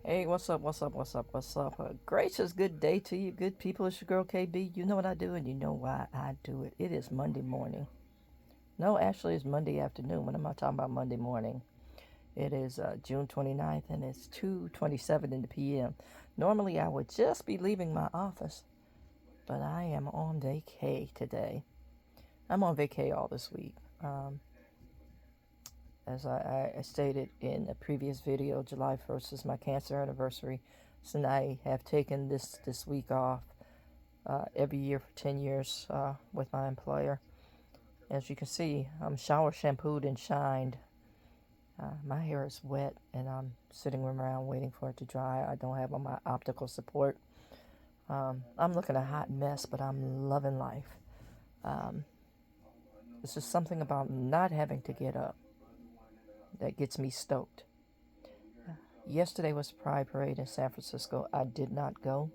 Hey, what's up? What's up? What's up? What's up? Gracious good day to you, good people. It's your girl KB. You know what I do, and you know why I do it. It is Monday morning. No, actually, it's Monday afternoon. When am I talking about Monday morning? It is June 29th, and it's 2:27 in the p.m. Normally, I would just be leaving my office, but I am on vacay today. I'm on vacay all this week. As I stated in a previous video, July 1st is my cancer anniversary. So I have taken this week off every year for 10 years with my employer. As you can see, I'm shower shampooed and shined. My hair is wet and I'm sitting around waiting for it to dry. I don't have on my optical support. I'm looking a hot mess, but I'm loving life. It's just something about not having to get up that gets me stoked. Yesterday was Pride Parade in San Francisco. I did not go.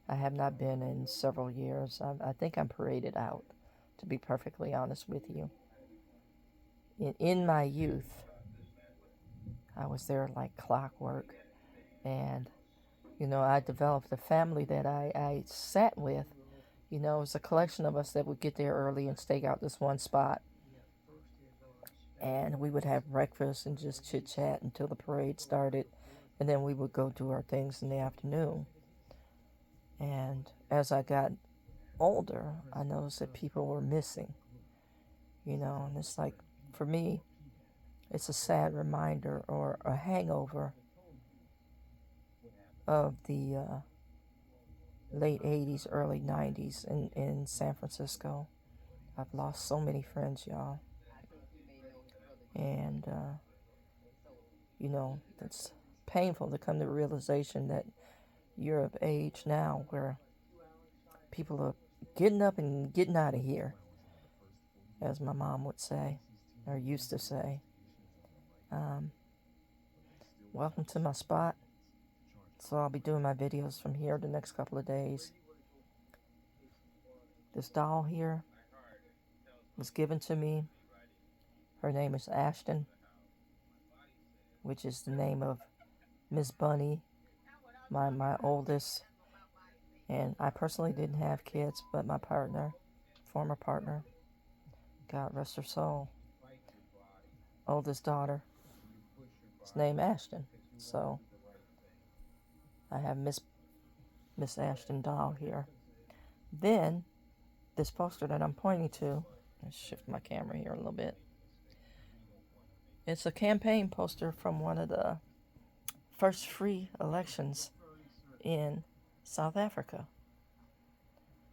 I have not been in several years. I think I'm paraded out, to be perfectly honest with you. In my youth, I was there like clockwork. And, I developed a family that I sat with. It was a collection of us that would get there early and stake out this one spot. And we would have breakfast and just chit chat until the parade started. And then we would go do our things in the afternoon. And as I got older, I noticed that people were missing, and it's like, for me, it's a sad reminder or a hangover of the late 80s, early 90s in San Francisco. I've lost so many friends, y'all. And, it's painful to come to the realization that you're of age now where people are getting up and getting out of here, as my mom would say, or used to say. Welcome to my spot. So I'll be doing my videos from here the next couple of days. This doll here was given to me. Her name is Ashton, which is the name of Miss Bunny, my oldest. And I personally didn't have kids, but my partner, former partner, God rest her soul, oldest daughter, is named Ashton. So I have Miss Ashton doll here. Then this poster that I'm pointing to, let's shift my camera here a little bit. It's a campaign poster from one of the first free elections in South Africa.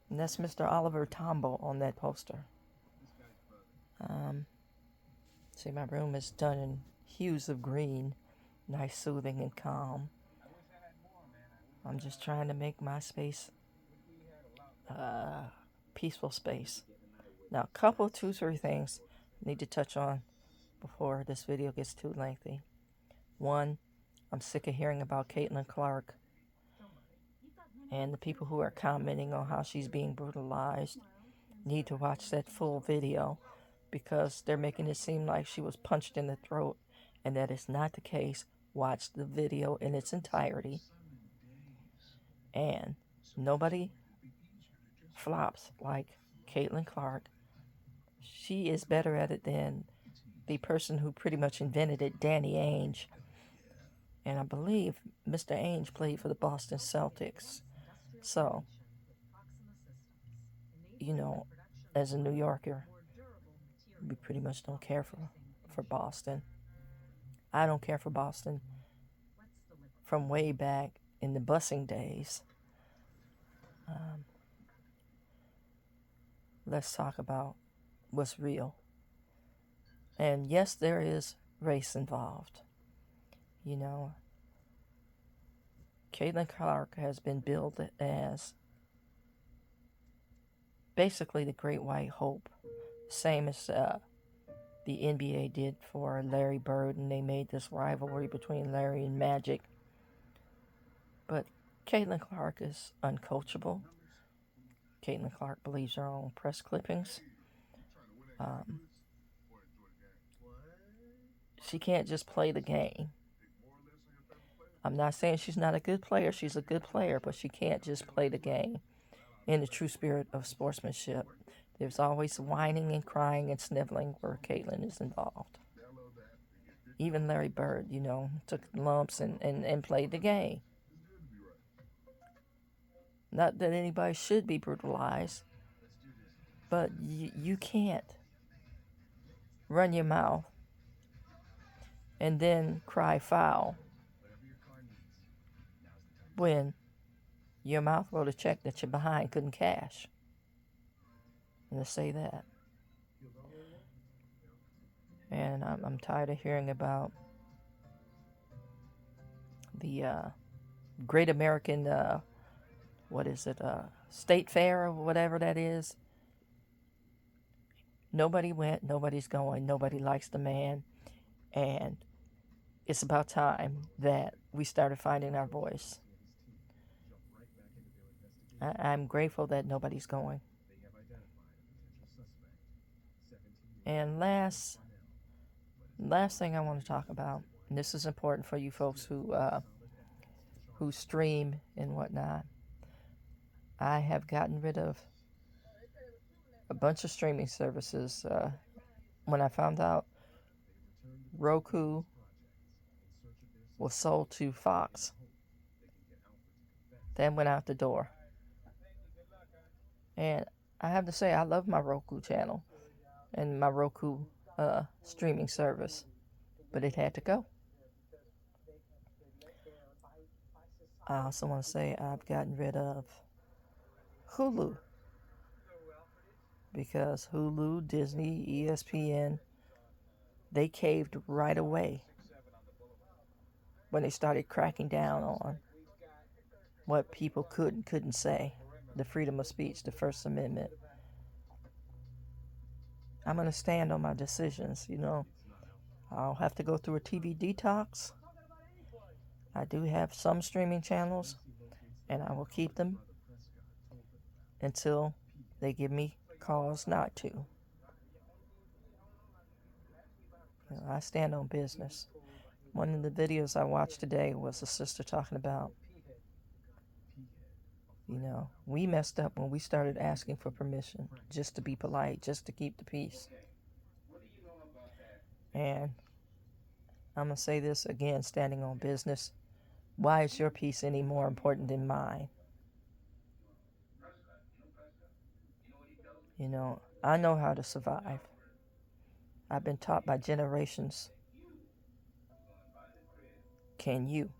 And that's Mr. Oliver Tambo on that poster. See, my room is done in hues of green, nice, soothing, and calm. I'm just trying to make my space peaceful space. Now, a couple, two, three things I need to touch on before this video gets too lengthy. One, I'm sick of hearing about Caitlin Clark and the people who are commenting on how she's being brutalized need to watch that full video, because they're making it seem like she was punched in the throat, and that is not the case. Watch the video in its entirety. And nobody flops like Caitlin Clark. She is better at it than the person who pretty much invented it, Danny Ainge. And I believe Mr. Ainge played for the Boston Celtics. So, as a New Yorker, we pretty much don't care for Boston. I don't care for Boston from way back in the busing days. Let's talk about what's real. And yes, there is race involved. Caitlin Clark has been billed as basically the Great White Hope, same as the NBA did for Larry Bird, and they made this rivalry between Larry and Magic. But Caitlin Clark is uncoachable. Caitlin Clark believes her own press clippings. She can't just play the game. I'm not saying she's not a good player. She's a good player, but she can't just play the game in the true spirit of sportsmanship. There's always whining and crying and sniveling where Caitlin is involved. Even Larry Bird, took lumps and played the game. Not that anybody should be brutalized, but you can't run your mouth and then cry foul when your mouth wrote a check that your behind couldn't cash. And to say that. And I'm tired of hearing about the Great American, State Fair or whatever that is. Nobody went, nobody's going, nobody likes the man. And it's about time that we started finding our voice. I'm grateful that nobody's going. And last thing I want to talk about, and this is important for you folks who stream and whatnot. I have gotten rid of a bunch of streaming services. When I found out Roku was sold to Fox, that went out the door. And I have to say, I love my Roku channel and my Roku streaming service, but it had to go. I also want to say I've gotten rid of Hulu, because Hulu, Disney, ESPN, they caved right away when they started cracking down on what people could and couldn't say, the freedom of speech, the First Amendment. I'm going to stand on my decisions, I'll have to go through a TV detox. I do have some streaming channels, and I will keep them until they give me cause not to. I stand on business. One of the videos I watched today was a sister talking about, we messed up when we started asking for permission just to be polite, just to keep the peace. And I'm going to say this again, standing on business. Why is your peace any more important than mine? I know how to survive. I've been taught by generations. Can you?